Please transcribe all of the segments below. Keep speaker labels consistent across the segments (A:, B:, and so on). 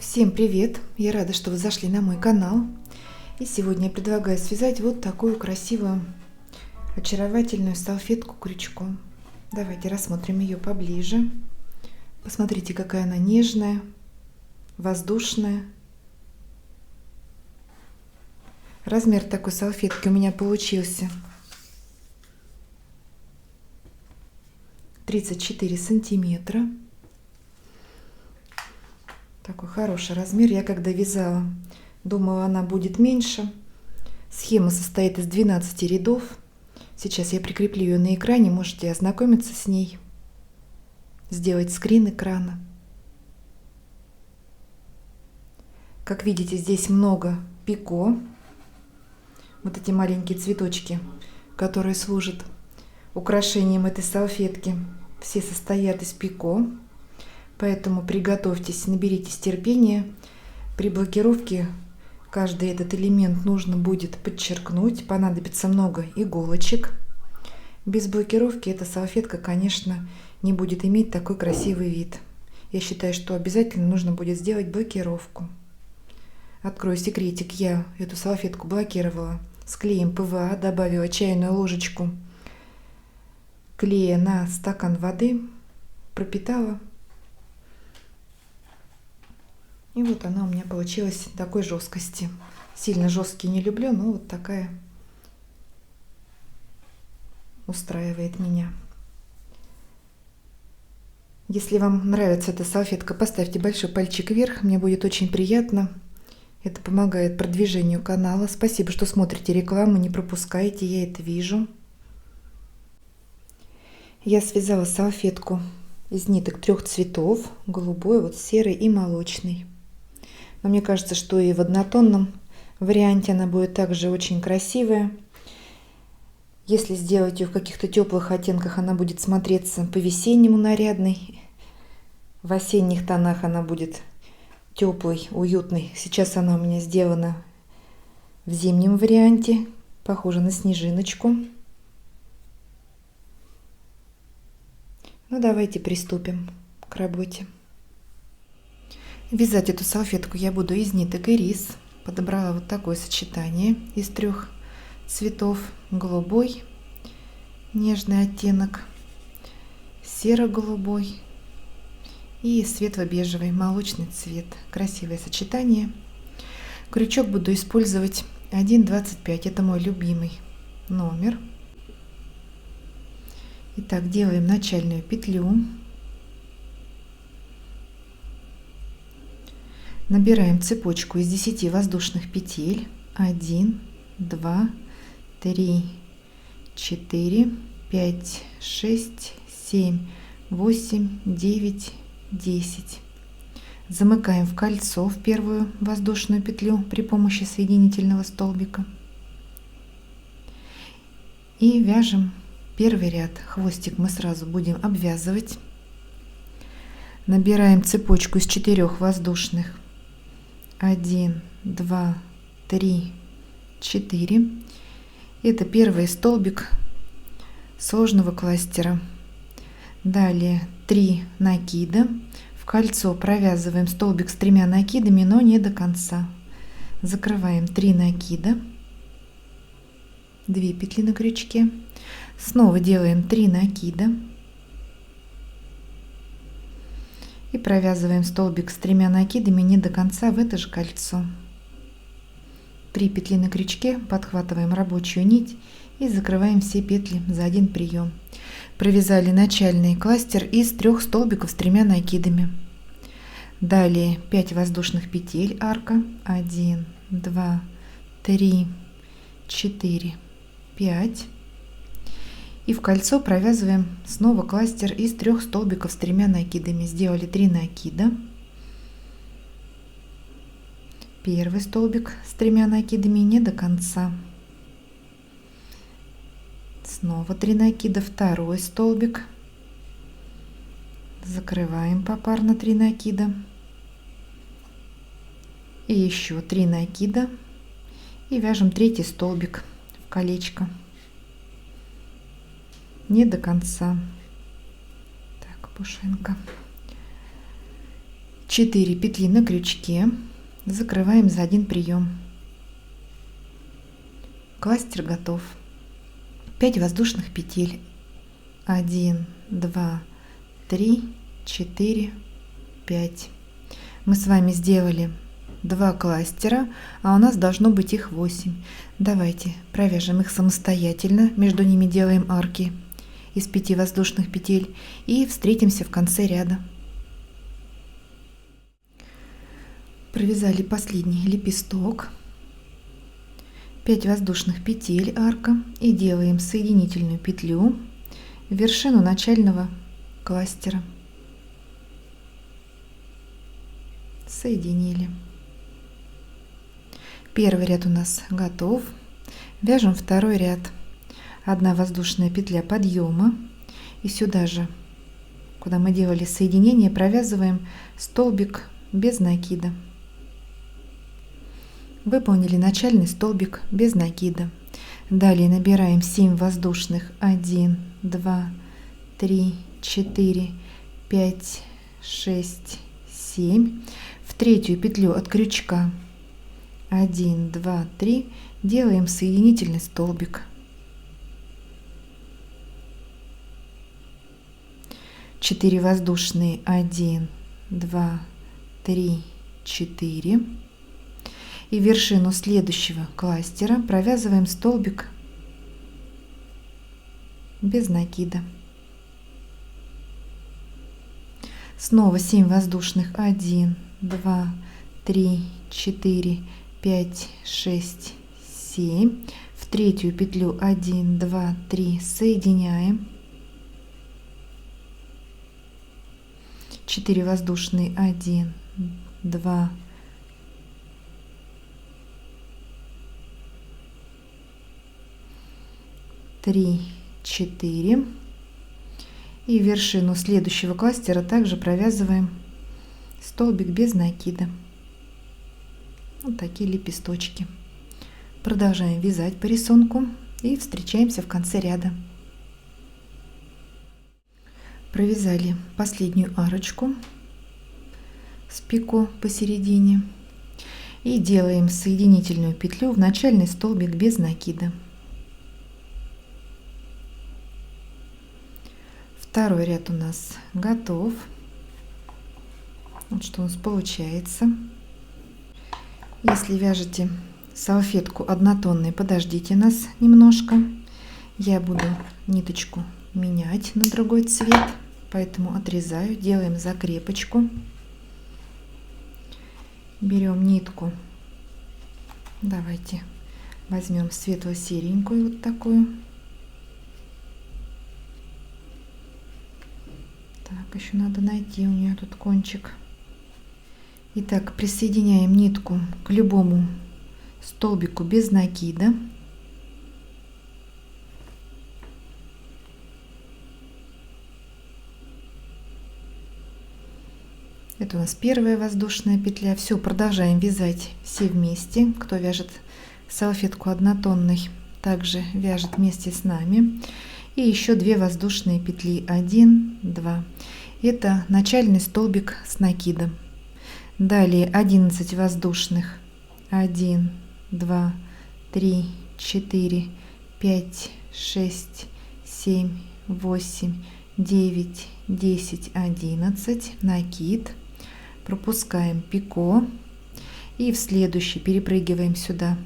A: Всем привет! Я рада, что вы зашли на мой канал. И сегодня я предлагаю связать вот такую красивую, очаровательную салфетку крючком. Давайте рассмотрим ее поближе. Посмотрите, какая она нежная, воздушная. Размер такой салфетки у меня получился 34 сантиметра. Такой хороший размер. Я когда вязала, думала, она будет меньше. Схема состоит из 12 рядов. Сейчас я прикреплю ее на экране, можете ознакомиться с ней, сделать скрин экрана. Как видите, здесь много пико. Вот эти маленькие цветочки, которые служат украшением этой салфетки, все состоят из пико. Поэтому приготовьтесь, наберитесь терпения. При блокировке каждый этот элемент нужно будет подчеркнуть. Понадобится много иголочек. Без блокировки эта салфетка, конечно, не будет иметь такой красивый вид. Я считаю, что обязательно нужно будет сделать блокировку. Открою секретик. Я эту салфетку блокировала с клеем ПВА. Добавила чайную ложечку клея на стакан воды. Пропитала. И вот она у меня получилась такой жесткости. Сильно жесткие не люблю, но вот такая устраивает меня. Если вам нравится эта салфетка, поставьте большой пальчик вверх. Мне будет очень приятно. Это помогает продвижению канала. Спасибо, что смотрите рекламу, не пропускайте, я это вижу. Я связала салфетку из ниток 3 цветов. Голубой, вот серый и молочный. Но мне кажется, что и в однотонном варианте она будет также очень красивая. Если сделать ее в каких-то теплых оттенках, она будет смотреться по-весеннему нарядной. В осенних тонах она будет теплой, уютной. Сейчас она у меня сделана в зимнем варианте. Похожа на снежиночку. Ну, давайте приступим к работе. Вязать эту салфетку я буду из ниток ирис. Подобрала вот такое сочетание из 3 цветов. Голубой, нежный оттенок, серо-голубой и светло-бежевый, молочный цвет. Красивое сочетание. Крючок буду использовать 1,25. Это мой любимый номер. Итак, делаем начальную петлю. Набираем цепочку из 10 воздушных петель. 1, 2, 3, 4, 5, 6, 7, 8, 9, 10. Замыкаем в кольцо в первую воздушную петлю при помощи соединительного столбика. И вяжем первый ряд. Хвостик мы сразу будем обвязывать. Набираем цепочку из 4 воздушных. 1, 2, 3, 4. Это первый столбик сложного кластера. Далее 3 накида. В кольцо провязываем столбик с 3 накидами, но не до конца. Закрываем 3 накида. 2 петли на крючке. Снова делаем 3 накида. И провязываем столбик с 3 накидами не до конца в это же кольцо. 3 петли на крючке, подхватываем рабочую нить и закрываем все петли за один прием. Провязали начальный кластер из 3 столбиков с 3 накидами. Далее 5 воздушных петель арка. 1, 2, 3, 4, 5. И в кольцо провязываем снова кластер из 3 столбиков с 3 накидами. Сделали 3 накида. Первый столбик с 3 накидами не до конца. Снова 3 накида. Второй столбик. Закрываем попарно 3 накида. И еще 3 накида. И вяжем 3 столбик в колечко. Не до конца. Так, пушинка. 4 петли на крючке, закрываем за один прием. Кластер готов. 5 воздушных петель. 1, 2, 3, 4, 5. Мы с вами сделали 2 кластера, а у нас должно быть их 8. Давайте провяжем их самостоятельно, между ними делаем арки из 5 воздушных петель и встретимся в конце ряда. Провязали последний лепесток, 5 воздушных петель арка и делаем соединительную петлю в вершину начального кластера. Соединили. Первый ряд у нас готов. Вяжем второй ряд. 1 воздушная петля подъема и сюда же, куда мы делали соединение, провязываем столбик без накида. Выполнили начальный столбик без накида. Далее набираем 7 воздушных. 1, 2, 3, 4, 5, 6, 7. В третью петлю от крючка 1, 2, 3 делаем соединительный столбик. 4 воздушные. 1, 2, 3, 4. И в вершину следующего кластера провязываем столбик без накида. Снова 7 воздушных. 1, 2, 3, 4, 5, 6, 7. В третью петлю 1, 2, 3 соединяем. 4 воздушные. 1, 2, 3, 4. И в вершину следующего кластера также провязываем столбик без накида. Вот такие лепесточки. Продолжаем вязать по рисунку и встречаемся в конце ряда. Провязали последнюю арочку с пико посередине и делаем соединительную петлю в начальный столбик без накида. Второй ряд у нас готов. Вот что у нас получается. Если вяжете салфетку однотонной, подождите нас немножко. Я буду ниточку менять на другой цвет, поэтому отрезаю, делаем закрепочку. Берем нитку. Давайте возьмем светло-серенькую, вот такую. Так, еще надо найти у нее тут кончик. Итак, присоединяем нитку к любому столбику без накида. Это у нас первая воздушная петля. Все, продолжаем вязать все вместе. Кто вяжет салфетку однотонной, также вяжет вместе с нами. И еще 2 воздушные петли. 1, 2. Это начальный столбик с накидом. Далее 11 воздушных. 1, 2, 3, 4, 5, 6, 7, 8, 9, 10, 11. Накид. Пропускаем пико. И в следующий перепрыгиваем сюда.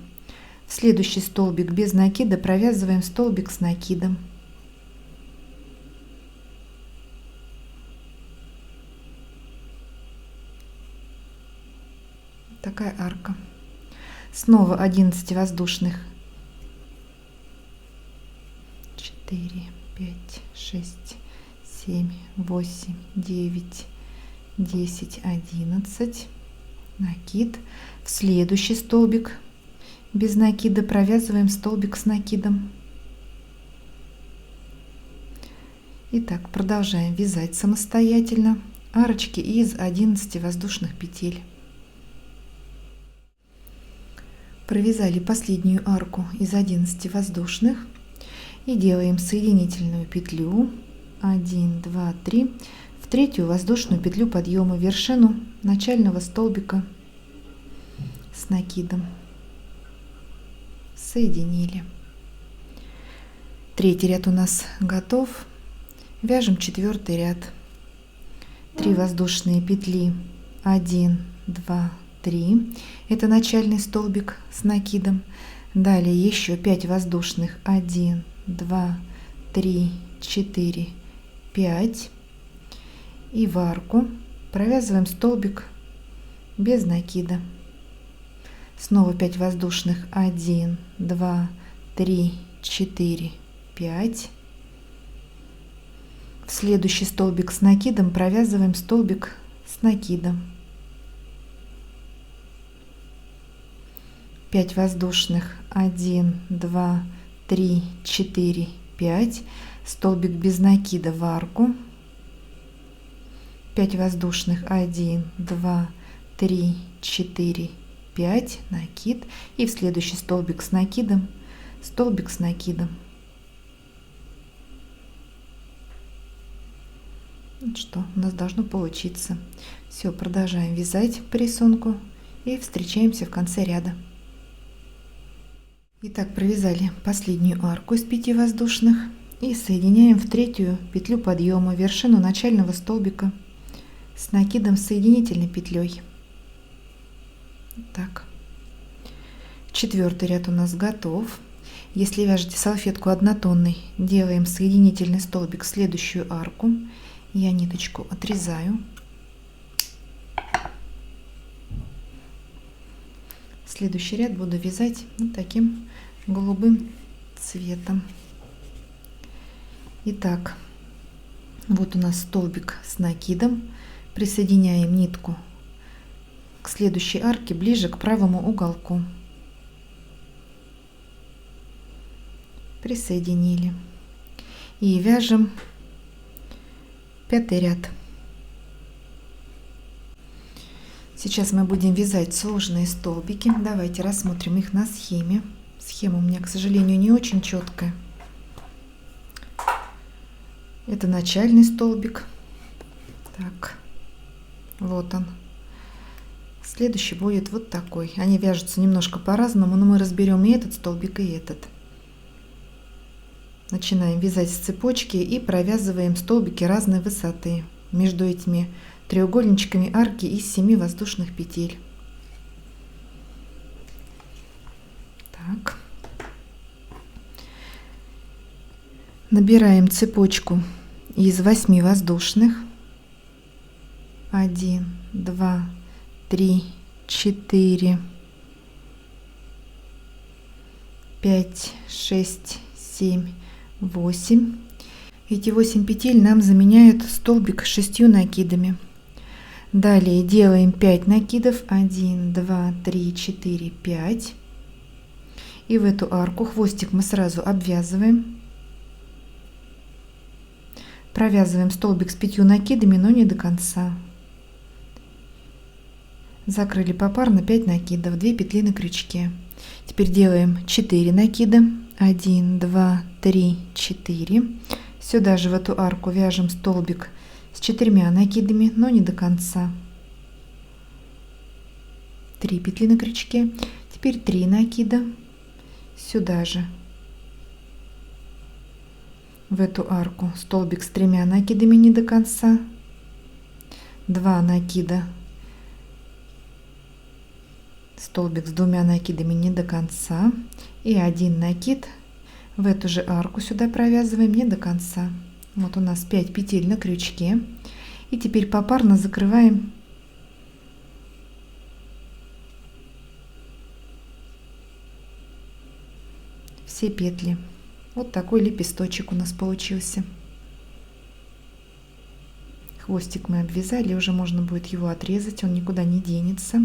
A: В следующий столбик без накида провязываем столбик с накидом. Такая арка. Снова 11 воздушных. 4, 5, 6, 7, 8, 9, 10, 11. Накид. В следующий столбик без накида провязываем столбик с накидом. Итак, продолжаем вязать самостоятельно арочки из 11 воздушных петель. Провязали последнюю арку из 11 воздушных и делаем соединительную петлю. 1, 2, 3. В третью воздушную петлю подъема, вершину начального столбика с накидом. Соединили. Третий ряд у нас готов. Вяжем четвертый ряд. 3 воздушные петли, 1, 2, 3. Это начальный столбик с накидом. Далее еще 5 воздушных, 1, 2, 3, 4, 5. И в арку провязываем столбик без накида. Снова 5 воздушных, 1, 2, 3, 4, 5. В следующий столбик с накидом провязываем столбик с накидом. 5 воздушных, 1, 2, 3, 4, 5. Столбик без накида в арку. 5 воздушных, 1, 2, 3, 4, 5, накид. И в следующий столбик с накидом, столбик с накидом. Вот что у нас должно получиться. Все, продолжаем вязать по рисунку и встречаемся в конце ряда. Итак, провязали последнюю арку из 5 воздушных и соединяем в третью петлю подъема вершину начального столбика с накидом соединительной петлей. Так. Четвертый ряд у нас готов. Если вяжете салфетку однотонной, делаем соединительный столбик в следующую арку. Я ниточку отрезаю. Следующий ряд буду вязать вот таким голубым цветом. Итак, вот у нас столбик с накидом. Присоединяем нитку к следующей арке ближе к правому уголку. Присоединили. И вяжем 5-й ряд. Сейчас мы будем вязать сложные столбики. Давайте рассмотрим их на схеме. Схема у меня, к сожалению, не очень четкая. Это начальный столбик. Так, вот он. Следующий будет вот такой. Они вяжутся немножко по-разному, но мы разберем и этот столбик, и этот. Начинаем вязать с цепочки и провязываем столбики разной высоты между этими треугольничками арки из 7 воздушных петель. Так. Набираем цепочку из 8 воздушных. 1, 2, 3, 4, 5, 6, 7, 8. Эти 8 петель нам заменяют столбик с 6 накидами. Далее делаем 5 накидов. 1, 2, 3, 4, 5. И в эту арку хвостик мы сразу обвязываем. Провязываем столбик с 5 накидами, но не до конца. Закрыли попарно 5 накидов, 2 петли на крючке. Теперь делаем 4 накида. 1, 2, 3, 4. Сюда же в эту арку вяжем столбик с 4 накидами, но не до конца. 3 петли на крючке. Теперь 3 накида. Сюда же в эту арку столбик с 3 накидами не до конца. 2 накида. Столбик с 2 накидами не до конца. И 1 накид в эту же арку сюда провязываем не до конца. Вот у нас 5 петель на крючке. И теперь попарно закрываем все петли. Вот такой лепесточек у нас получился. Хвостик мы обвязали, уже можно будет его отрезать, он никуда не денется.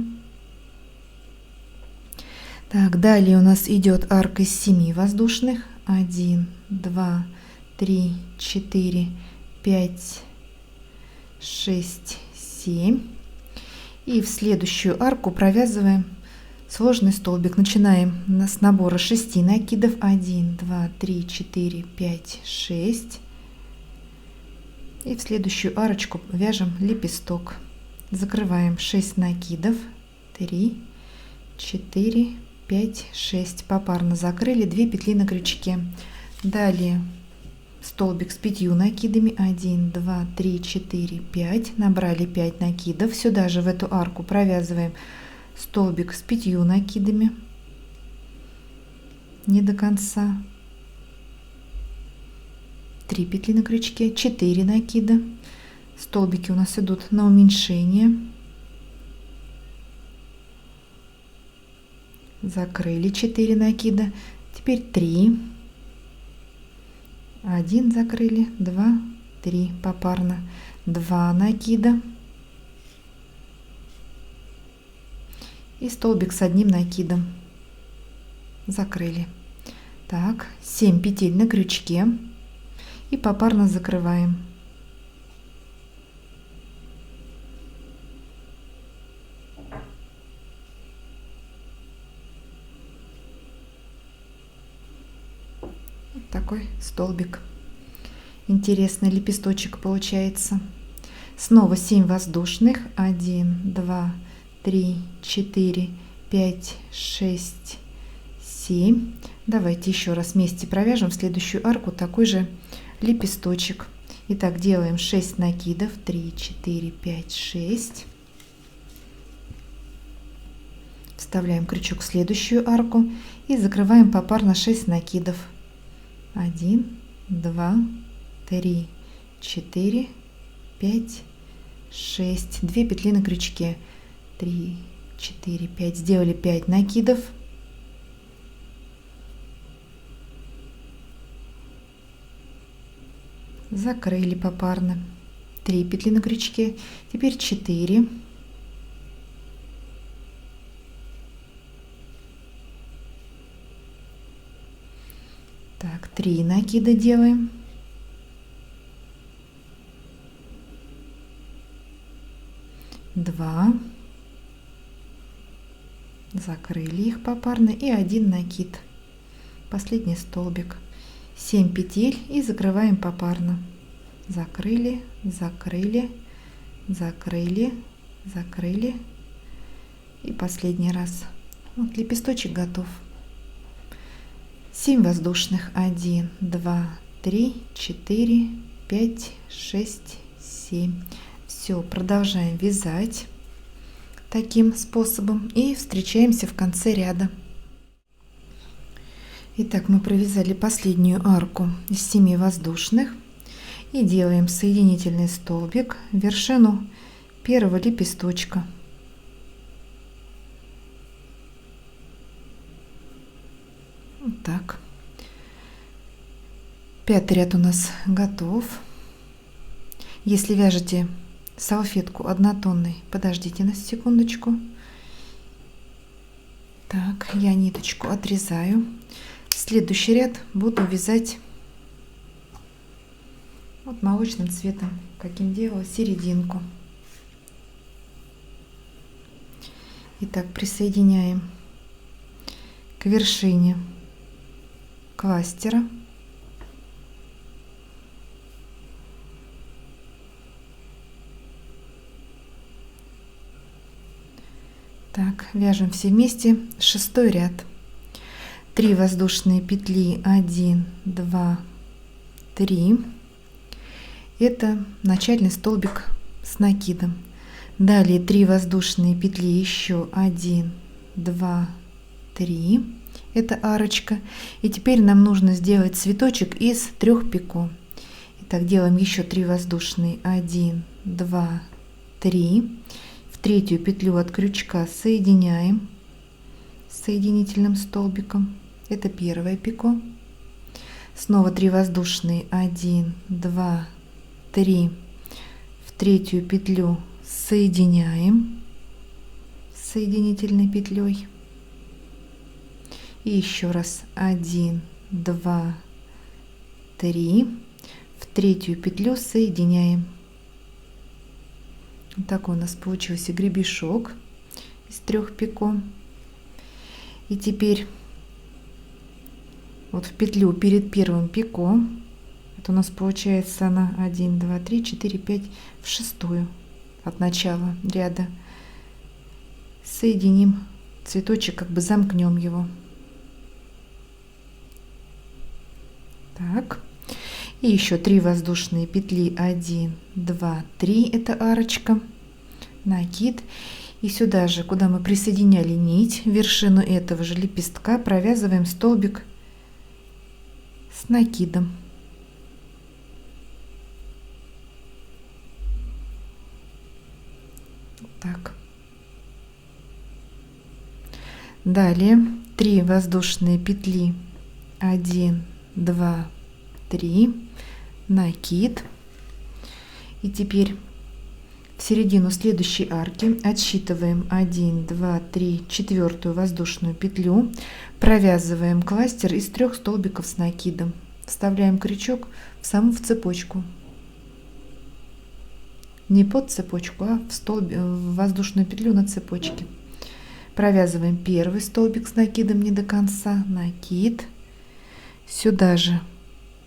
A: Так, далее у нас идет арка из 7 воздушных. 1, 2, 3, 4, 5, 6, 7. И в следующую арку провязываем сложный столбик. Начинаем с набора 6 накидов. 1, 2, 3, 4, 5, 6. И в следующую арочку вяжем лепесток. Закрываем 6 накидов. 3, 4, 5, 6. Попарно закрыли 2 петли на крючке. Далее столбик с 5 накидами. 1, 2, 3, 4, 5. Набрали 5 накидов. Сюда же в эту арку провязываем столбик с 5 накидами. Не до конца. 3 петли на крючке, 4 накида. Столбики у нас идут на уменьшение. Закрыли 4 накида. Теперь 3. 1 закрыли, 2, 3 попарно. 2 накида. И столбик с 1 накидом. Закрыли. Так, 7 петель на крючке. И попарно закрываем. Вот такой столбик. Интересный лепесточек получается. Снова 7 воздушных. 1, 2, 3, 4, 5, 6, 7. Давайте еще раз вместе провяжем в следующую арку такой же лепесточек. Итак, делаем 6 накидов. 3, 4, 5, 6. Вставляем крючок в следующую арку и закрываем попарно 6 накидов. 1, 2, 3, 4, 5, 6. 2 петли на крючке. 3, 4, 5. Сделали 5 накидов. Закрыли попарно. 3 петли на крючке. Теперь 4. Так, 3 накида делаем. Два. Закрыли их попарно. И 1 накид. Последний столбик. 7 петель и закрываем попарно. Закрыли, закрыли, закрыли, закрыли. И последний раз. Вот лепесточек готов. 7 воздушных. 1, 2, 3, 4, 5, 6, 7. Все, продолжаем вязать таким способом и встречаемся в конце ряда. Итак, мы провязали последнюю арку из 7 воздушных и делаем соединительный столбик в вершину первого лепесточка. Вот так. 5-й ряд у нас готов. Если вяжете салфетку однотонной, подождите на секундочку. Так, я ниточку отрезаю. Следующий ряд буду вязать вот молочным цветом, каким делала серединку. Итак, присоединяем к вершине кластера так, вяжем все вместе 6-й ряд. 3 воздушные петли, 1, 2, 3. Это начальный столбик с накидом. Далее 3 воздушные петли, еще 1, 2, 3. Это арочка. И теперь нам нужно сделать цветочек из 3 пико. Итак, делаем еще 3 воздушные, 1, 2, 3. В 3-ю петлю от крючка соединяем соединительным столбиком. Это первое пико. Снова 3 воздушные, 1, 2, 3. В 3-ю петлю соединяем соединительной петлей. И еще раз 1, 2, 3. В 3-ю петлю соединяем. Вот такой у нас получился гребешок из 3 пико. И теперь вот в петлю перед первым пико у нас получается она 1, 2, 3, 4, 5 в шестую от начала ряда. Соединим цветочек, как бы замкнем его. Так. И еще 3 воздушные петли. 1, 2, 3. Это арочка. Накид. И сюда же, куда мы присоединяли нить, вершину этого же лепестка, провязываем столбик с накидом. Так. Далее 3 воздушные петли. 1, 2, 3. Накид. И теперь в середину следующей арки отсчитываем 1, 2, 3, четвертую воздушную петлю, провязываем кластер из 3 столбиков с накидом, вставляем крючок в цепочку, не под цепочку, а в воздушную петлю на цепочке. Провязываем первый столбик с накидом не до конца, накид, сюда же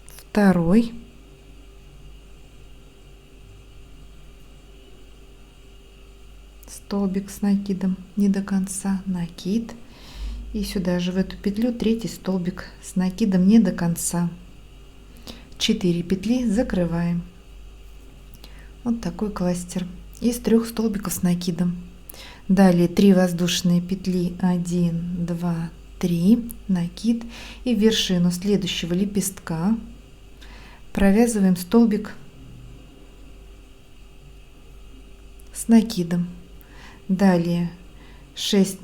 A: второй. Столбик с накидом не до конца, накид, и сюда же в эту петлю 3 столбик с накидом не до конца. 4 петли закрываем. Вот такой кластер из 3 столбиков с накидом. Далее 3 воздушные петли. 1, 2, 3. Накид, и в вершину следующего лепестка провязываем столбик с накидом. Далее 6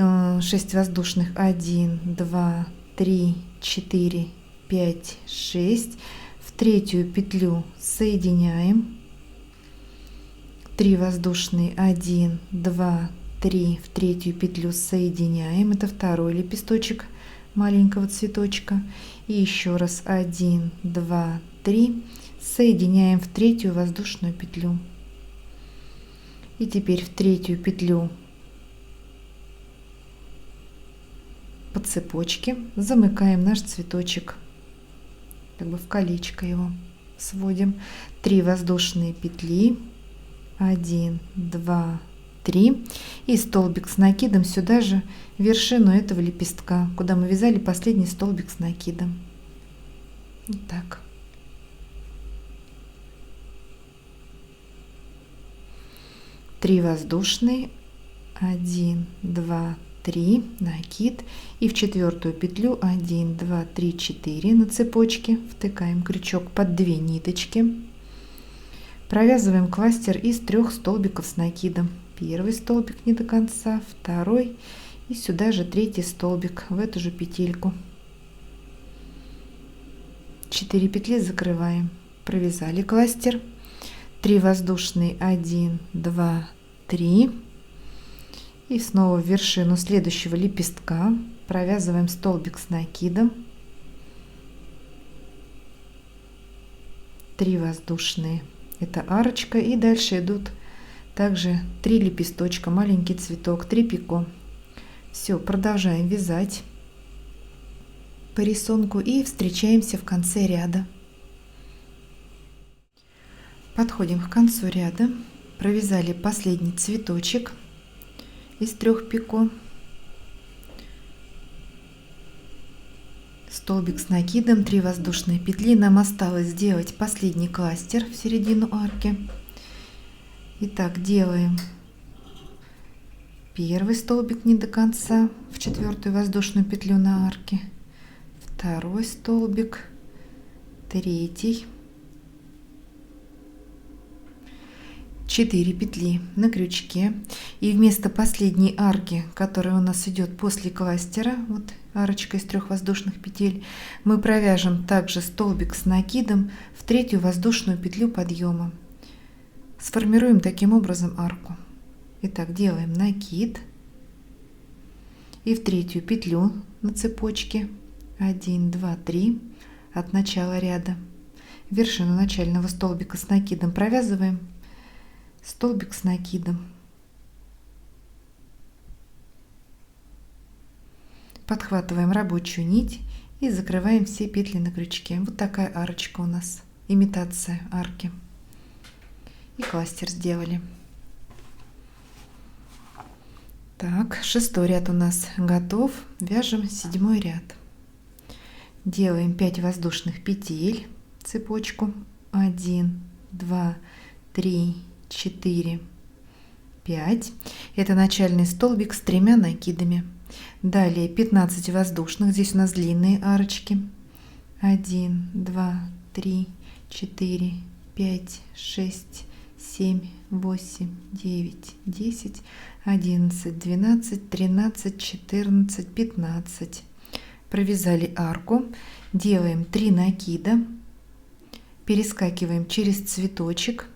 A: воздушных. 1, 2, 3, 4, 5, 6. В третью петлю соединяем. 3 воздушные. 1, 2, 3. В третью петлю соединяем. Это второй лепесточек маленького цветочка. И еще раз 1, 2, 3. Соединяем в третью воздушную петлю. И теперь в третью петлю по цепочке замыкаем наш цветочек, как бы в колечко его сводим. 3 воздушные петли. 1, 2, 3. И столбик с накидом сюда же, в вершину этого лепестка, куда мы вязали последний столбик с накидом. Вот так. Три воздушные. 1, 2, 3. Накид. И в четвертую петлю 1, 2, 3, 4 на цепочке втыкаем крючок под 2 ниточки. Провязываем кластер из 3 столбиков с накидом. Первый столбик не до конца, второй, и сюда же 3 столбик в эту же петельку. 4 петли закрываем. Провязали кластер. 3 воздушные. 1, 2, 3. И снова в вершину следующего лепестка провязываем столбик с накидом. 3 воздушные. Это арочка, и дальше идут также 3 лепесточка, маленький цветок, 3 пико. Все, продолжаем вязать по рисунку и встречаемся в конце ряда. Подходим к концу ряда. Провязали последний цветочек из 3 пико. Столбик с накидом, 3 воздушные петли. Нам осталось сделать последний кластер в середину арки. Итак, делаем первый столбик не до конца в 4 воздушную петлю на арке, второй столбик, 3, 4 петли на крючке, и вместо последней арки, которая у нас идет после кластера, вот арочка из 3 воздушных петель, мы провяжем также столбик с накидом в 3 воздушную петлю подъема. Сформируем таким образом арку. Итак, делаем накид и в 3 петлю на цепочке 1, 2, 3 от начала ряда. Вершину начального столбика с накидом провязываем столбик с накидом. Подхватываем рабочую нить и закрываем все петли на крючке. Вот такая арочка у нас имитация арки. И кластер сделали. Так, 6-й ряд у нас готов. Вяжем 7-й ряд. Делаем 5 воздушных петель, цепочку 1, 2, 3, 4, 5. Это начальный столбик с 3 накидами. Далее 15 воздушных. Здесь у нас длинные арочки. 1, 2, 3, 4, 5, 6, 7, 8, 9, 10, 11, 12, 13, 14, 15. Провязали арку, делаем 3 накида, перескакиваем через цветочек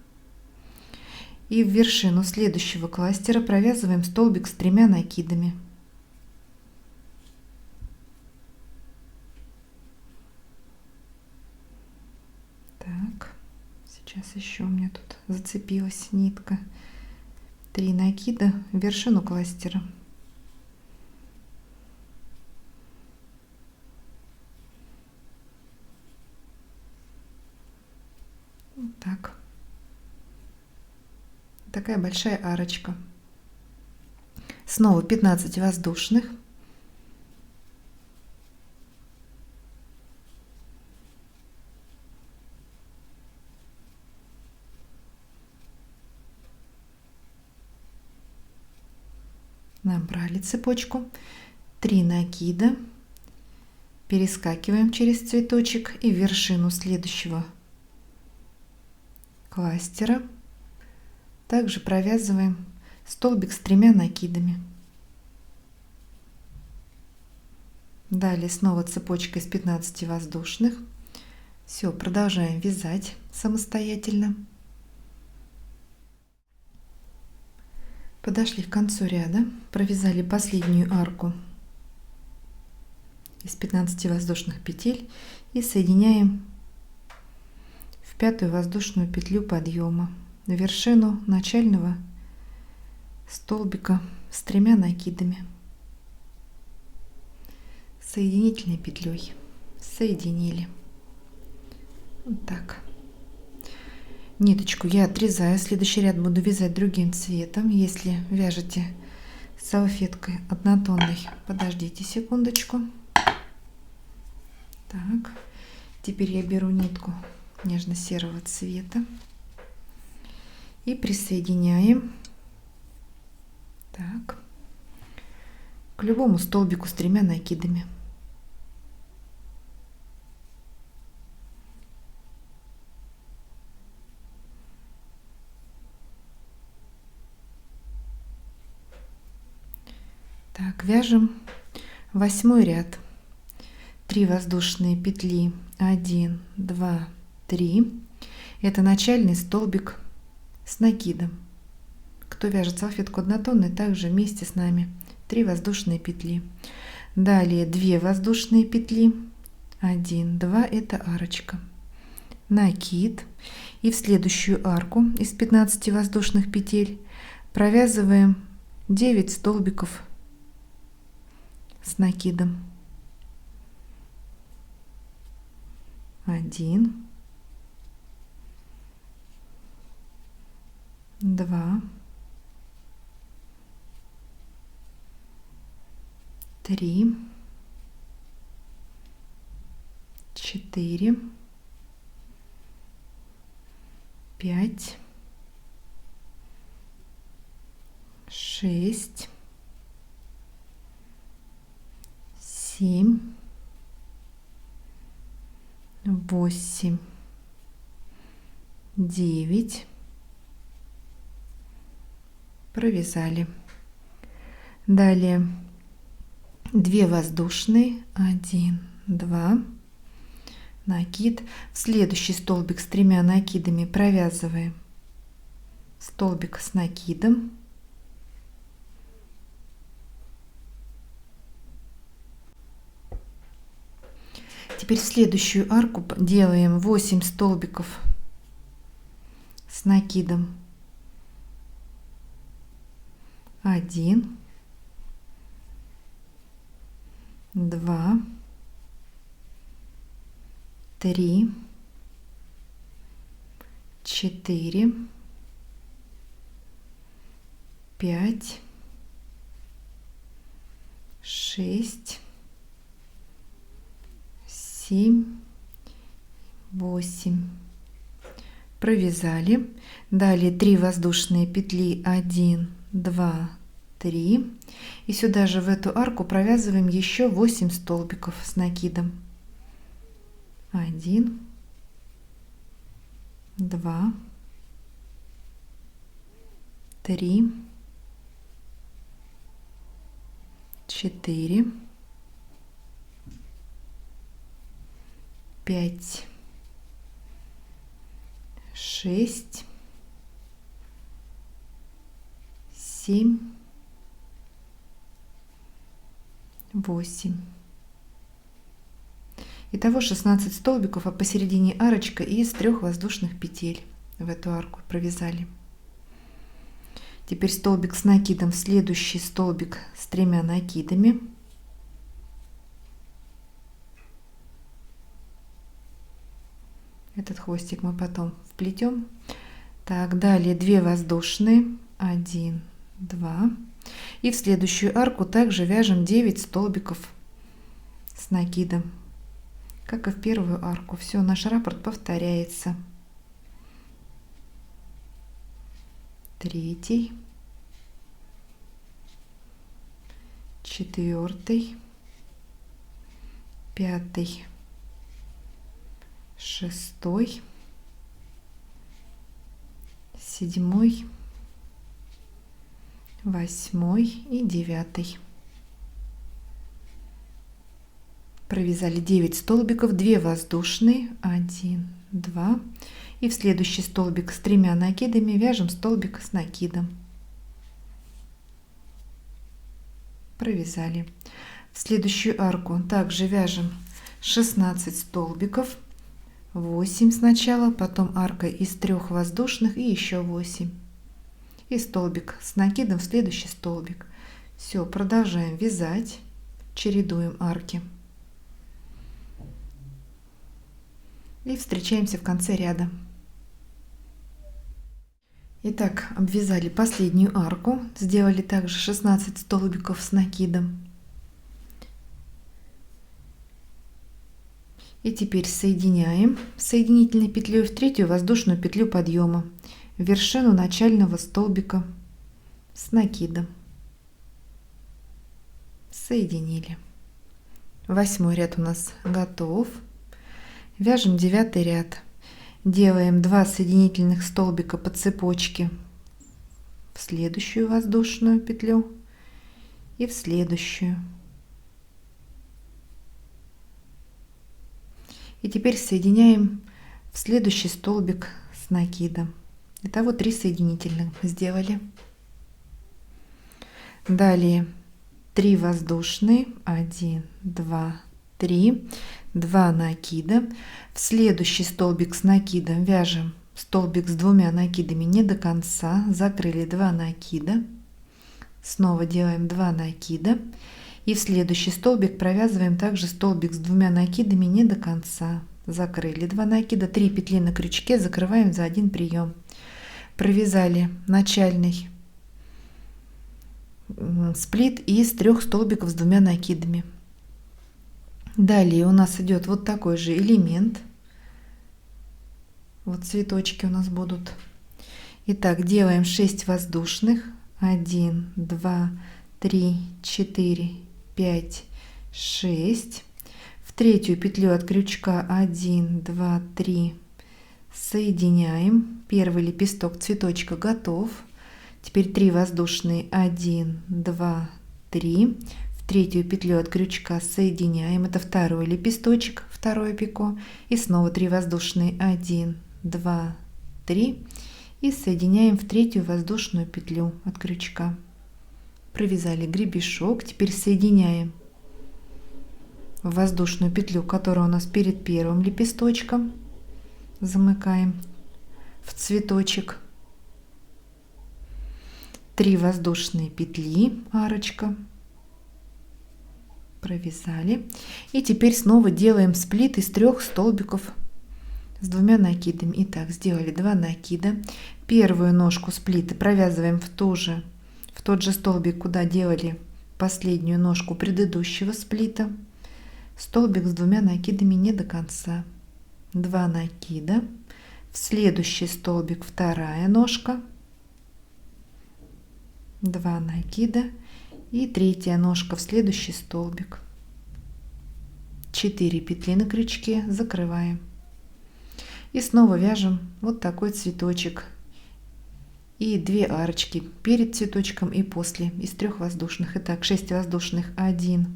A: и в вершину следующего кластера провязываем столбик с 3 накидами. Так, сейчас еще у меня тут зацепилась нитка. 3 накида в вершину кластера. Вот так. Такая большая арочка. Снова 15 воздушных. Набрали цепочку, 3 накида, перескакиваем через цветочек и в вершину следующего кластера также провязываем столбик с 3 накидами. Далее снова цепочка из 15 воздушных. Все, продолжаем вязать самостоятельно. Подошли к концу ряда, провязали последнюю арку из 15 воздушных петель и соединяем в 5-ю воздушную петлю подъема на вершину начального столбика с 3 накидами. Соединительной петлей соединили. Вот так. Ниточку я отрезаю, следующий ряд буду вязать другим цветом. Если вяжете салфеткой однотонной, подождите секундочку. Так, теперь я беру нитку нежно-серого цвета и присоединяем так к любому столбику с 3 накидами. Так, вяжем 8-й ряд. 3 воздушные петли, 1, 2, 3. Это начальный столбик с накидом. Кто вяжет салфетку однотонной, также вместе с нами 3 воздушные петли. Далее 2 воздушные петли, 1, 2, это арочка, накид, и в следующую арку из 15 воздушных петель провязываем 9 столбиков с накидом. 1, 2, 3, 4, 5, 6, 7, 8, 9. Провязали. Далее 2 воздушные, 1, 2, накид. В следующий столбик с 3 накидами провязываем столбик с накидом. Теперь в следующую арку делаем 8 столбиков с накидом. 1, 2, 3, 4, 5, 6, 7, 8. Провязали. Далее 3 воздушные петли, 1, 2, 3. И сюда же в эту арку провязываем еще 8 столбиков с накидом. 1, 2, 3, 4, 5, 6, 7, 8. Итого 16 столбиков, а посередине арочка из 3 воздушных петель в эту арку провязали. Теперь столбик с накидом, следующий столбик с 3 накидами. Этот хвостик мы потом вплетем. Так, далее 2 воздушные, 1, 2. И в следующую арку также вяжем 9 столбиков с накидом, как и в первую арку. Все, наш раппорт повторяется. 3, 4, 5, 6, 7, 8 и 9. Провязали 9 столбиков, 2 воздушные, 1, 2. И в следующий столбик с 3 накидами вяжем столбик с накидом. Провязали. В следующую арку также вяжем 16 столбиков, 8 сначала, потом арка из 3 воздушных и еще 8. И столбик с накидом в следующий столбик. Все, продолжаем вязать, чередуем арки. И встречаемся в конце ряда. Итак, обвязали последнюю арку, сделали также 16 столбиков с накидом. И теперь соединяем соединительной петлей в 3 воздушную петлю подъема в вершину начального столбика с накидом. Соединили. 8 ряд у нас готов. Вяжем 9 ряд. Делаем 2 соединительных столбика по цепочке в следующую воздушную петлю и в следующую. И теперь соединяем в следующий столбик с накидом. Итого 3 соединительных сделали. Далее 3 воздушные, 1, 2, 3, 2 накида. В следующий столбик с накидом вяжем столбик с 2 накидами не до конца, закрыли 2 накида, снова делаем 2 накида и в следующий столбик провязываем также столбик с 2 накидами не до конца, закрыли 2 накида, 3 петли на крючке, закрываем за один прием. Провязали начальный сплит из 3 столбиков с 2 накидами. Далее у нас идет вот такой же элемент. Вот цветочки у нас будут. Итак, делаем 6 воздушных. 1, 2, 3, 4, 5, 6. В 3 петлю от крючка 1, 2, 3 соединяем. Первый лепесток цветочка готов. Теперь 3 воздушные. 1, 2, 3. В 3 петлю от крючка соединяем. Это второй лепесточек, второе пико. И снова 3 воздушные. 1, 2, 3. И соединяем в 3 воздушную петлю от крючка. Провязали гребешок. Теперь соединяем в воздушную петлю, которая у нас перед первым лепесточком. Замыкаем в цветочек. 3 воздушные петли, арочка. Провязали. И теперь снова делаем сплит из 3 столбиков с 2 накидами. Итак, сделали 2 накида. Первую ножку сплита провязываем в тот же столбик, куда делали последнюю ножку предыдущего сплита. Столбик с 2 накидами не до конца. 2 накида. В следующий столбик вторая ножка. 2 накида. И третья ножка в следующий столбик. 4 петли на крючке, закрываем. И снова вяжем вот такой цветочек. И 2 арочки перед цветочком и после из 3 воздушных. Итак, 6 воздушных. 1,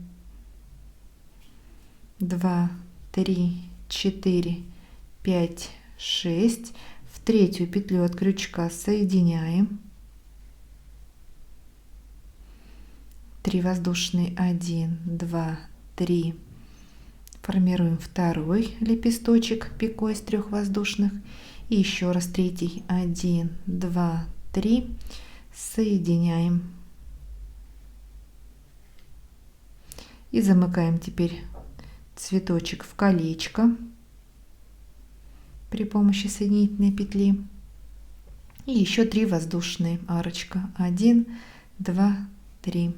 A: 2, 3, 4, 5, 6. В третью петлю от крючка соединяем. 3 воздушные. 1, 2, 3. Формируем второй лепесточек пико из 3 воздушных. И еще раз третий. 1, 2, 3. Соединяем. И замыкаем теперь цветочек в колечко при помощи соединительной петли. И еще 3 воздушные. Арочка. 1, 2, 3.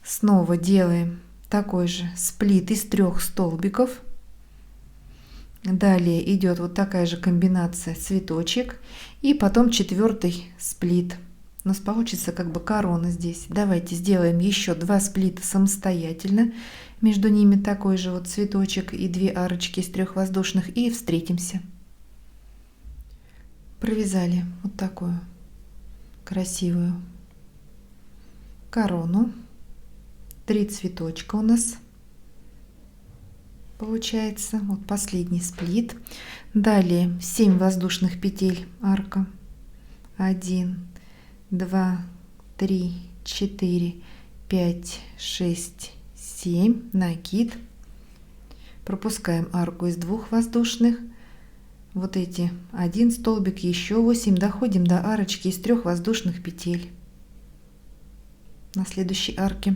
A: Снова делаем такой же сплит из 3 столбиков. Далее идет вот такая же комбинация цветочек и потом 4-й сплит. У нас получится как бы корона здесь. Давайте сделаем еще 2 сплита самостоятельно. Между ними такой же вот цветочек и 2 арочки из 3 воздушных и встретимся. Провязали вот такую красивую корону. 3 цветочка у нас получается. Вот последний сплит. Далее 7 воздушных петель арка. 1, 2, 3, 4, 5, 6, 7. Накид. Пропускаем арку из 2 воздушных. Вот эти 1 столбик, еще 8. Доходим до арочки из 3 воздушных петель на следующей арке,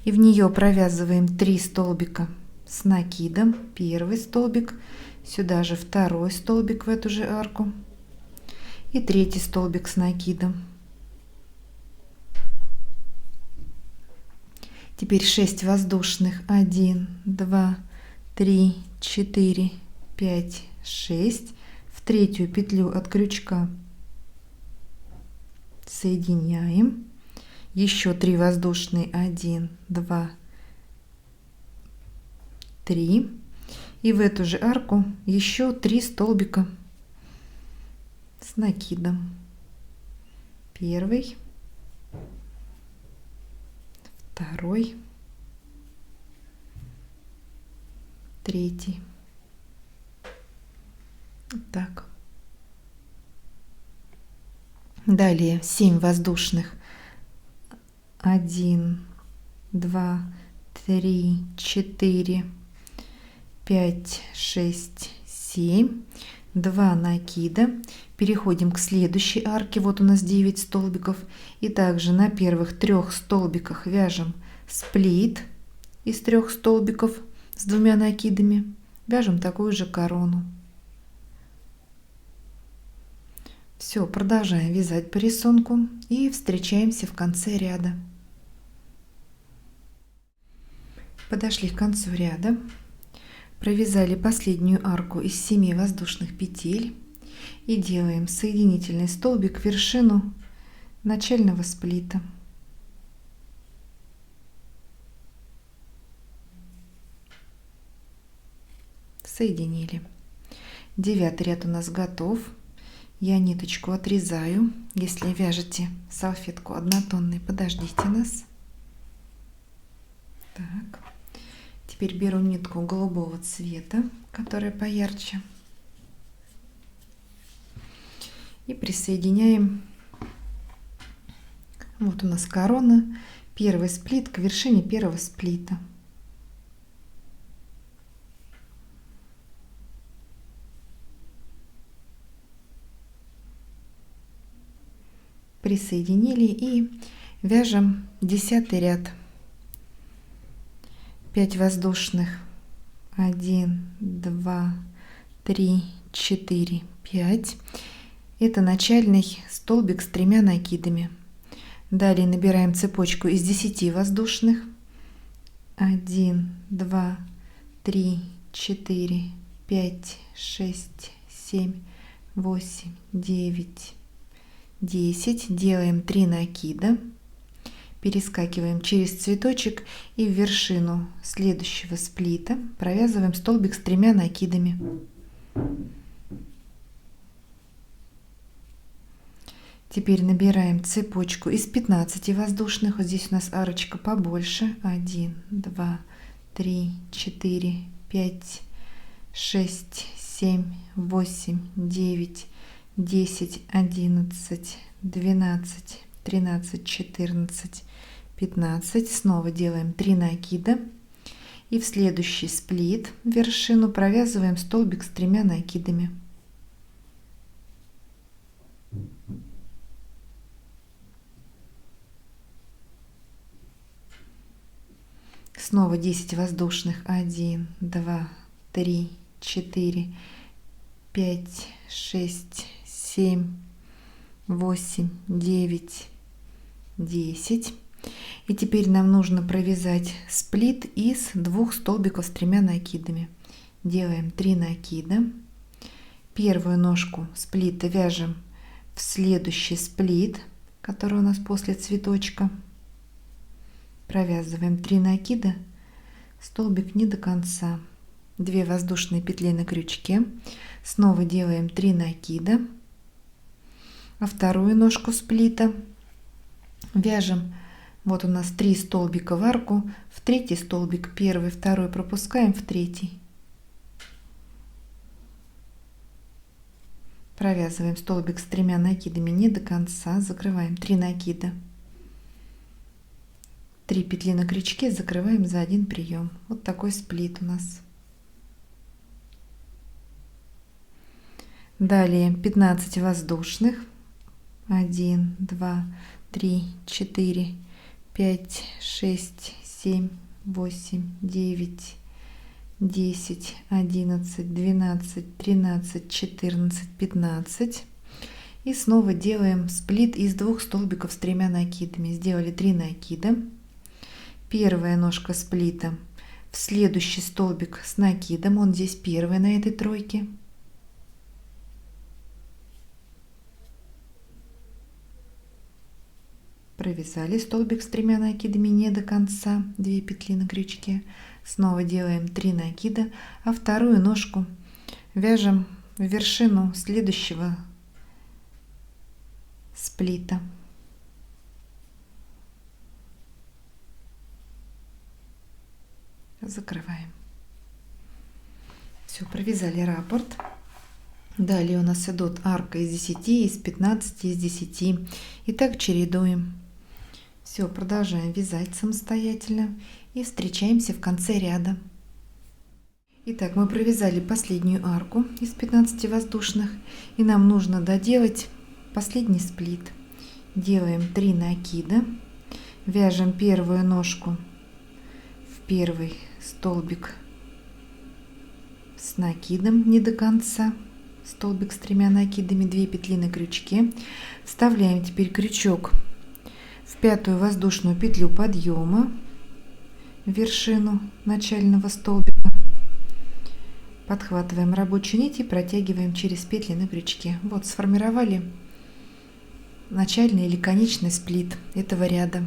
A: и в нее провязываем 3 столбика с накидом. Первый столбик, сюда же второй столбик в эту же арку и третий столбик с накидом. Теперь 6 воздушных. 1, 2, 3, 4, 5, 6. В третью петлю от крючка соединяем. Еще 3 воздушные. 1, 2, 3. И в эту же арку еще 3 столбика с накидом. Первый, второй, третий. Так. Далее 7 воздушных. 1, 2, 3, 4, 5, 6, 7. 2 накида. Переходим к следующей арке. Вот у нас 9 столбиков. И также на первых 3 столбиках вяжем сплит из 3 столбиков с 2 накидами. Вяжем такую же корону. Все, продолжаем вязать по рисунку и встречаемся в конце ряда. Подошли к концу ряда. Провязали последнюю арку из 7 воздушных петель и делаем соединительный столбик в вершину начального сплита. Соединили. 9 ряд у нас готов. Я ниточку отрезаю. Если вяжете салфетку однотонной, подождите нас. Так. Теперь беру нитку голубого цвета, которая поярче, и присоединяем. Вот у нас корона, первый сплит к вершине первого сплита. Присоединили и вяжем 10 ряд. 5 воздушных. 1, 2, 3, 4, 5. Это начальный столбик с 3 накидами. Далее набираем цепочку из 10 воздушных. 1, 2, 3, 4, 5, 6, 7, 8, 9, 10. Делаем 3 накида. Перескакиваем через цветочек и в вершину следующего сплита провязываем столбик с 3 накидами. Теперь набираем цепочку из 15 воздушных. Вот здесь у нас арочка побольше. 1, 2, 3, 4, 5, 6, 7, 8, 9, 10, 11, 12, 13, 14, 15. Снова делаем 3 накида. И в следующий сплит в вершину провязываем столбик с 3 накидами. Снова 10 воздушных. 1, 2, 3, 4, 5, 6, 7, 8, 9, 10. И теперь нам нужно провязать сплит из 2 столбиков с 3 накидами. Делаем 3 накида. Первую ножку сплита вяжем в следующий сплит, который у нас после цветочка. Провязываем 3 накида, столбик не до конца. 2 воздушные петли на крючке. Снова делаем 3 накида. А вторую ножку сплита вяжем. Вот у нас 3 столбика в арку. В третий столбик первый, второй пропускаем в третий. Провязываем столбик с 3 накидами не до конца. Закрываем 3 накида. 3 петли на крючке, закрываем за один прием. Вот такой сплит у нас. Далее 15 воздушных. 1, 2, 3, 4, 5, 6, 7, 8, 9, 10, 11, 12, 13, 14, 15. И снова делаем сплит из 2 столбиков с 3 накидами. Сделали 3 накида. Первая ножка сплита в следующий столбик с накидом. Он здесь первый на этой тройке. Провязали столбик с 3 накидами не до конца. 2 петли на крючке. Снова делаем 3 накида, а вторую ножку вяжем в вершину следующего сплита. Закрываем. Все, провязали раппорт. Далее у нас идут арка из 10, из 15, из 10. И так чередуем. Все, продолжаем вязать самостоятельно и встречаемся в конце ряда. Итак, мы провязали последнюю арку из 15 воздушных, и нам нужно доделать последний сплит. Делаем 3 накида, вяжем первую ножку в первый столбик с накидом не до конца, столбик с 3 накидами, 2 петли на крючке. Вставляем теперь крючок в 5-ю воздушную петлю подъема, в вершину начального столбика. Подхватываем рабочую нить и протягиваем через петли на крючке. Вот сформировали начальный или конечный сплит этого ряда.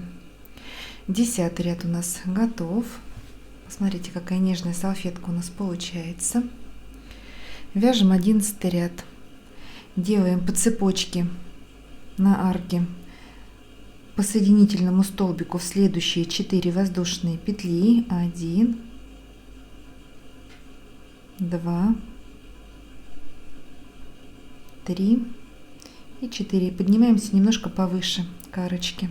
A: 10-й ряд у нас готов. Посмотрите, какая нежная салфетка у нас получается. Вяжем 11-й ряд. Делаем по цепочке на арке по соединительному столбику в следующие 4 воздушные петли. 1, 2, 3 и 4. Поднимаемся немножко повыше к арочке.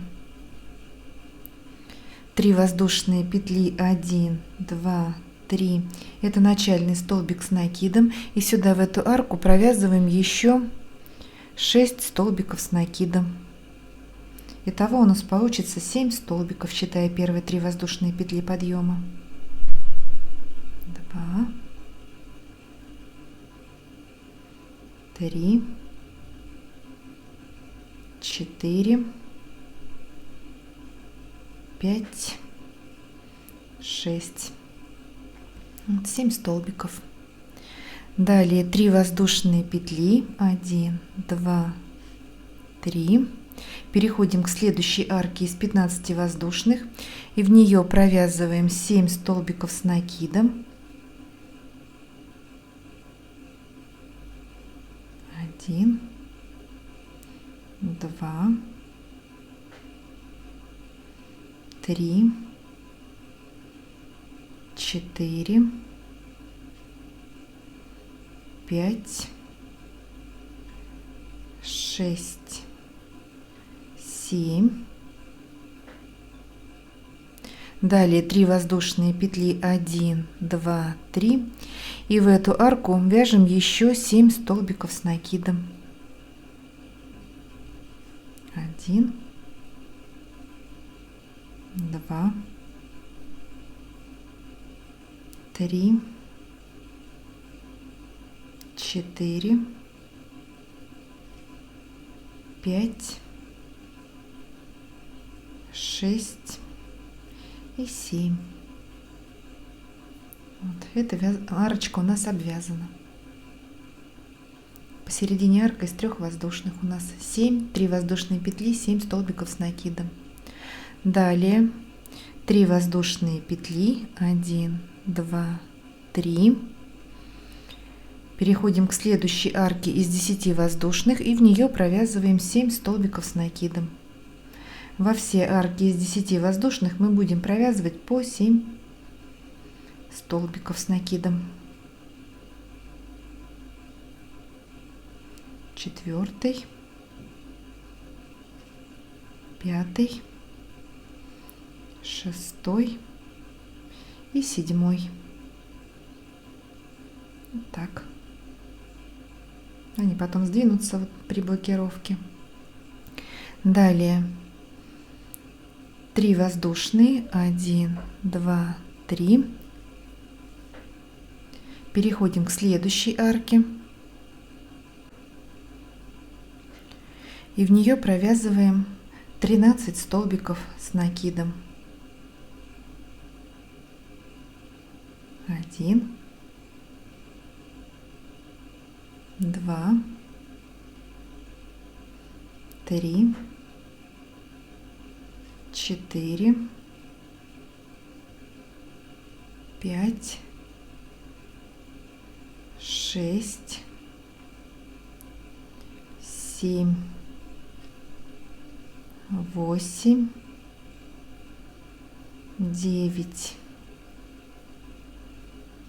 A: 3 воздушные петли. 1, 2, 3. Это начальный столбик с накидом. И сюда в эту арку провязываем еще 6 столбиков с накидом. Итого у нас получится 7 столбиков, считая первые 3 воздушные петли подъема. 2, 3, 4, 5, 6. 7 столбиков. Далее 3 воздушные петли. 1, 2, 3. Переходим к следующей арке из 15 воздушных и в нее провязываем 7 столбиков с накидом. 1, 2, 3, 4, 5, 6, 7. Далее 3 воздушные петли. 1, 2, 3. И в эту арку вяжем еще 7 столбиков с накидом. 1, 2, 3, 4, 5, 6 и 7. Вот эта арочка у нас обвязана. Посередине арка из 3 воздушных у нас 7, 3 воздушные петли, 7 столбиков с накидом. Далее 3 воздушные петли. 1, 2, 3. Переходим к следующей арке из 10 воздушных и в нее провязываем 7 столбиков с накидом. Во все арки из 10 воздушных мы будем провязывать по 7 столбиков с накидом. 4, 5, 6 и 7. Вот так. Они потом сдвинутся вот при блокировке. Далее 3 воздушные. 1, 2, 3. Переходим к следующей арке. И в нее провязываем 13 столбиков с накидом. 1, 2, 3, 4, 5, 6, 7, 8, 9,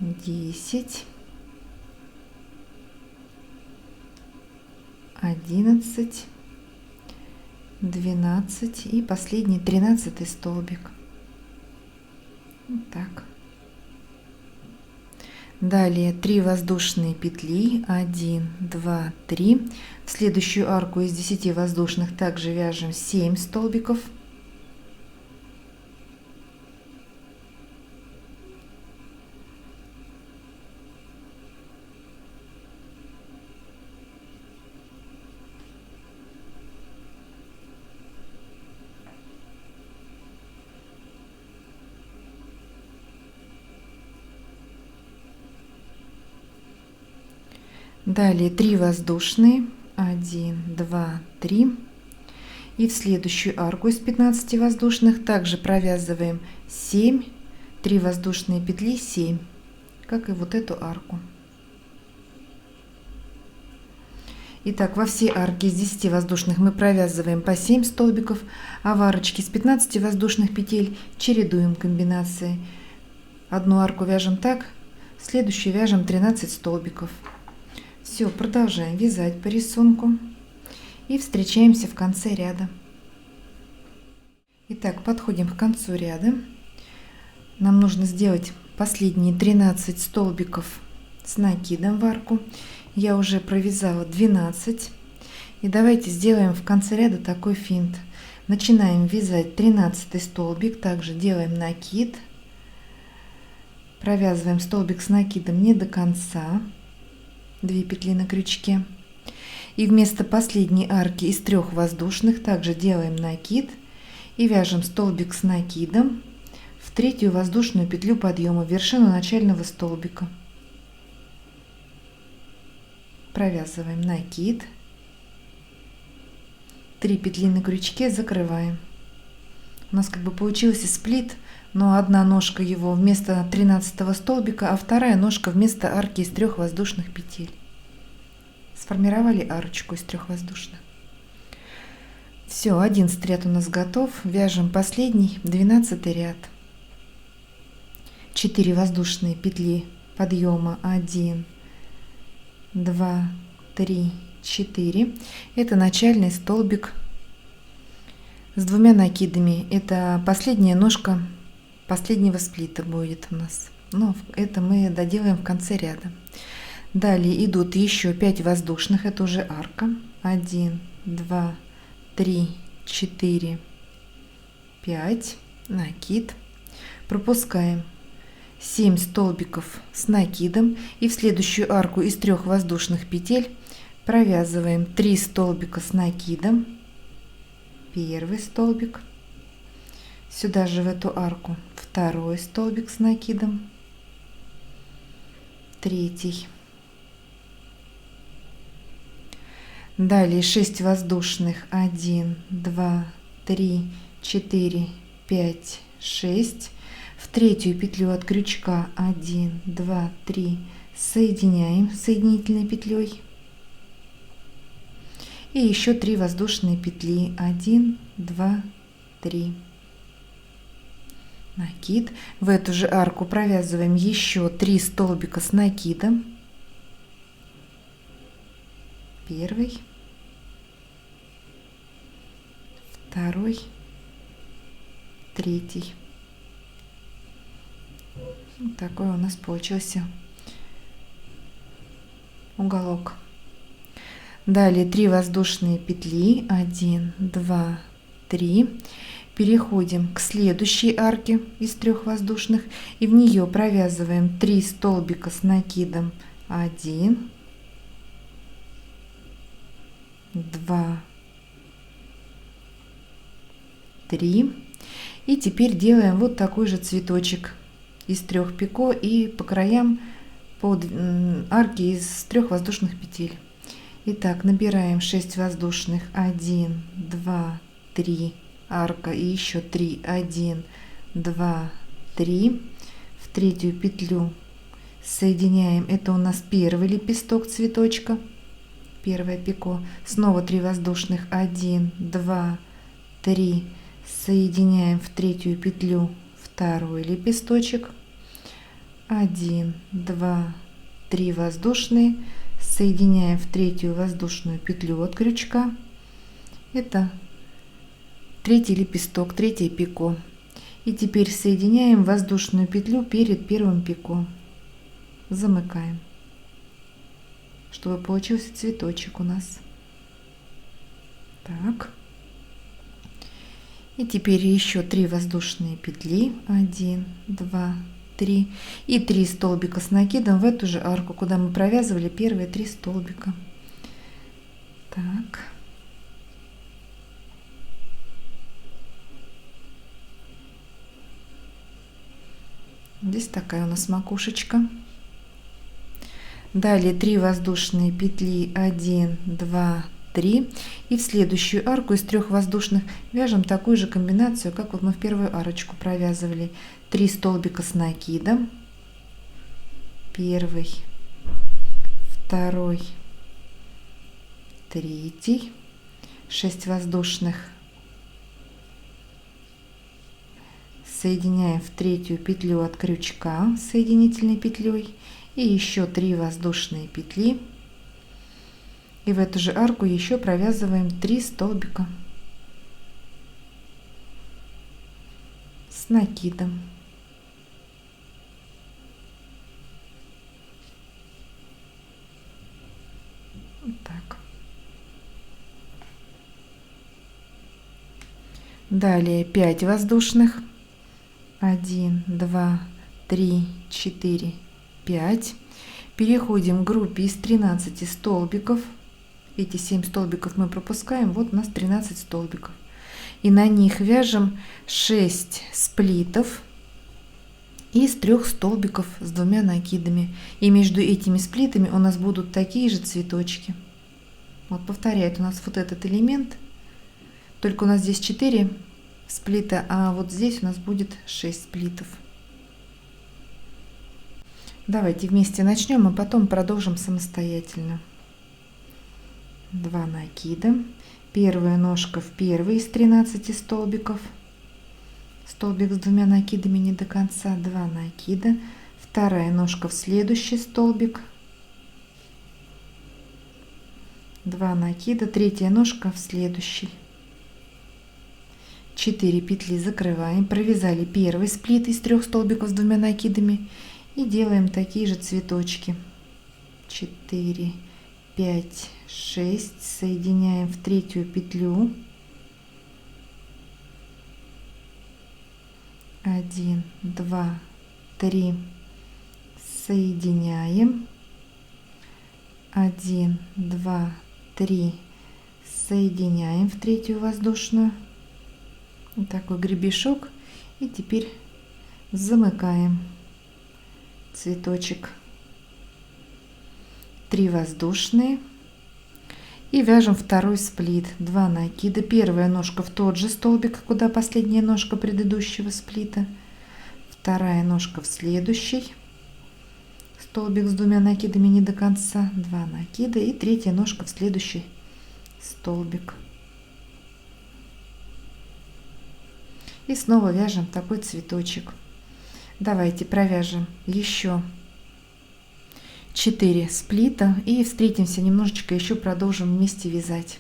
A: 10, 11, 12 и последний 13 столбик. Вот так. Далее 3 воздушные петли. 1, 2, 3. В следующую арку из 10 воздушных также вяжем 7 столбиков. Далее 3 воздушные. 1, 2, 3. И в следующую арку из 15 воздушных также провязываем 7, 3 воздушные петли, 7, как и вот эту арку. Итак, во все арки из 10 воздушных мы провязываем по 7 столбиков, а в арочке из 15 воздушных петель чередуем комбинации. Одну арку вяжем так, следующую вяжем 13 столбиков. Все, продолжаем вязать по рисунку и встречаемся в конце ряда. Итак, подходим к концу ряда. Нам нужно сделать последние 13 столбиков с накидом в арку. Я уже провязала 12. И давайте сделаем в конце ряда такой финт. Начинаем вязать 13 столбик, также делаем накид, провязываем столбик с накидом не до конца, 2 петли на крючке, И вместо последней арки из 3 воздушных также делаем накид и вяжем столбик с накидом в 3-ю воздушную петлю подъема, в вершину начального столбика. Провязываем накид, 3 петли на крючке, закрываем. У нас как бы получился сплит, но одна ножка его вместо 13 столбика, а вторая ножка вместо арки из 3 воздушных петель. Сформировали арочку из 3 воздушных. Все, 11 ряд у нас готов. Вяжем последний, 12 ряд. 4 воздушные петли подъема, 1, 2, 3, 4. Это начальный столбик с 2 накидами. Это последняя ножка последнего сплита будет у нас. Но это мы доделаем в конце ряда. Далее идут еще 5 воздушных. Это уже арка. 1, 2, 3, 4, 5. Накид. Пропускаем 7 столбиков с накидом. И в следующую арку из 3 воздушных петель провязываем 3 столбика с накидом. Первый столбик. Сюда же в эту арку второй столбик с накидом. Третий. Далее 6 воздушных. 1, 2, 3, 4, 5, 6. В 3-ю петлю от крючка 1, 2, 3 соединяем соединительной петлей. И еще 3 воздушные петли. 1, 2, 3. Накид. В эту же арку провязываем еще 3 столбика с накидом. Первый, второй, третий. Вот такой у нас получился уголок. Далее 3 воздушные петли. 1, 2, 3. Переходим к следующей арке из 3 воздушных и в нее провязываем 3 столбика с накидом. 1, 2, 3. И теперь делаем вот такой же цветочек из 3 пико и по краям под арки из 3 воздушных петель. Итак, набираем 6 воздушных. 1, 2, 3. Арка и еще 3. 1, 2, 3. В 3-ю петлю соединяем. Это у нас первый лепесток цветочка. Первое пико. Снова 3 воздушных. 1, 2, 3. Соединяем в 3-ю петлю второй лепесточек. 1, 2, 3 воздушные. Соединяем в 3-ю воздушную петлю от крючка. Это 3-й лепесток, 3-е пико. И теперь соединяем воздушную петлю перед первым пико. Замыкаем, чтобы получился цветочек у нас. Так. И теперь еще 3 воздушные петли. 1, 2, 3. И 3 столбика с накидом в эту же арку, куда мы провязывали первые 3 столбика. Так. Здесь такая у нас макушечка. Далее 3 воздушные петли. 1, 2, 3. И в следующую арку из 3 воздушных вяжем такую же комбинацию, как вот мы в первую арочку провязывали. 3 столбика с накидом. Первый, второй, третий. 6 воздушных. Соединяем в 3-ю петлю от крючка соединительной петлей. И еще 3 воздушные петли. И в эту же арку еще провязываем 3 столбика с накидом. Вот так. Далее 5 воздушных. 1, 2, 3, 4, 5. Переходим к группе из 13 столбиков. Эти 7 столбиков мы пропускаем. Вот у нас 13 столбиков. И на них вяжем 6 сплитов из 3 столбиков с 2 накидами. И между этими сплитами у нас будут такие же цветочки. Вот повторяет у нас вот этот элемент. Только у нас здесь 4 сплита, а вот здесь у нас будет 6 сплитов. Давайте вместе начнем, а потом продолжим самостоятельно. 2 накида. Первая ножка в первый из 13 столбиков. Столбик с 2 накидами не до конца. 2 накида. Вторая ножка в следующий столбик. 2 накида. Третья ножка в следующий. 4 петли закрываем. Провязали первый сплит из 3 столбиков с 2 накидами. И делаем такие же цветочки. 4, 5, 6. Соединяем в третью петлю. 1, 2, 3. Соединяем. 1, 2, 3. Соединяем в третью воздушную. Вот такой гребешок. И теперь замыкаем цветочек. 3 воздушные. И вяжем второй сплит. 2 накида. Первая ножка в тот же столбик, куда последняя ножка предыдущего сплита. Вторая ножка в следующий столбик с 2 накидами не до конца. 2 накида. И третья ножка в следующий столбик. И снова вяжем такой цветочек. Давайте провяжем еще 4 сплита и встретимся немножечко, еще продолжим вместе вязать.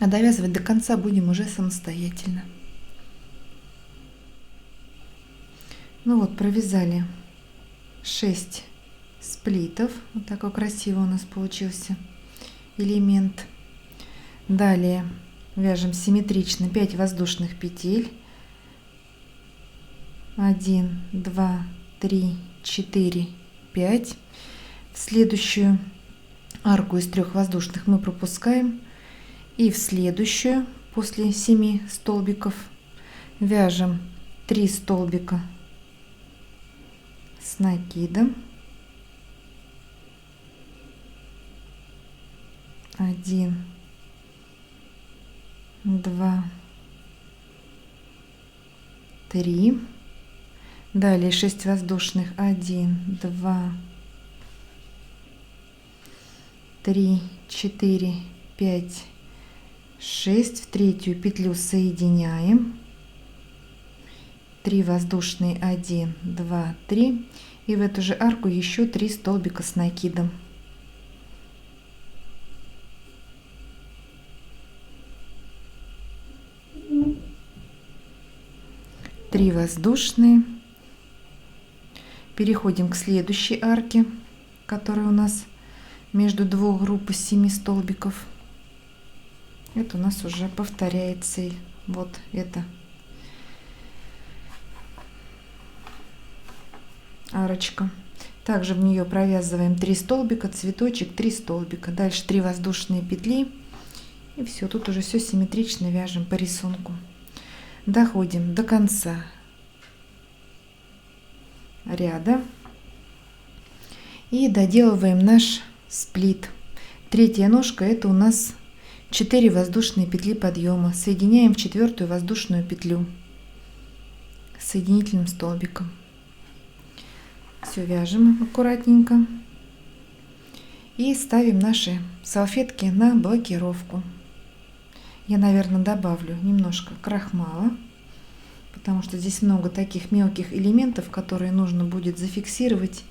A: А довязывать до конца будем уже самостоятельно. Ну вот, провязали 6 сплитов. Вот такой красивый у нас получился элемент. Далее вяжем симметрично 5 воздушных петель. 1, 2, 3, 4, 5. В следующую арку из 3 воздушных мы пропускаем. И в следующую, после 7 столбиков, вяжем 3 столбика с накидом. 1, 2, 3. Далее 6 воздушных. 1, 2, 3, 4, 5, 6. В третью петлю соединяем. 3 воздушные. 1, 2, 3. И в эту же арку еще 3 столбика с накидом. Три воздушные. Переходим к следующей арке, которая у нас между 2 групп из 7 столбиков. Это у нас уже повторяется. Вот эта арочка. Также в нее провязываем 3 столбика, цветочек, 3 столбика. Дальше 3 воздушные петли. И все, тут уже все симметрично вяжем по рисунку. Доходим до конца ряда и доделываем наш сплит. Третья ножка — это у нас 4 воздушные петли подъема. Соединяем в 4-ю воздушную петлю соединительным столбиком. Все вяжем аккуратненько и ставим наши салфетки на блокировку. Я, наверное, добавлю немножко крахмала, потому что здесь много таких мелких элементов, которые нужно будет зафиксировать.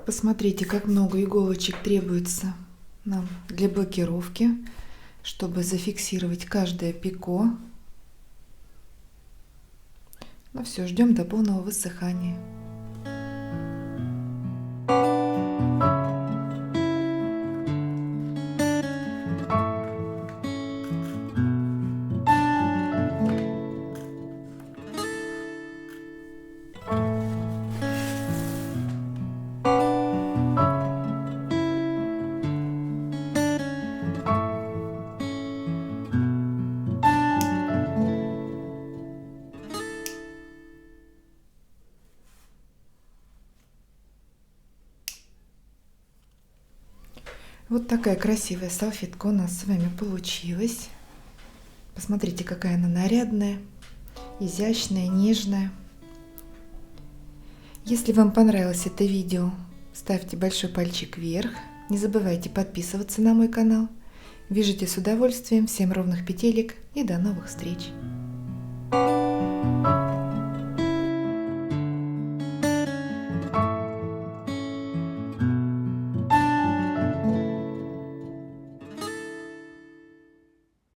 A: Посмотрите, как много иголочек требуется нам для блокировки, чтобы зафиксировать каждое пико. Ну все, ждем до полного высыхания. Вот такая красивая салфетка у нас с вами получилась. Посмотрите, какая она нарядная, изящная, нежная. Если вам понравилось это видео, ставьте большой пальчик вверх. Не забывайте подписываться на мой канал. Вяжите с удовольствием. Всем ровных петелек и до новых встреч!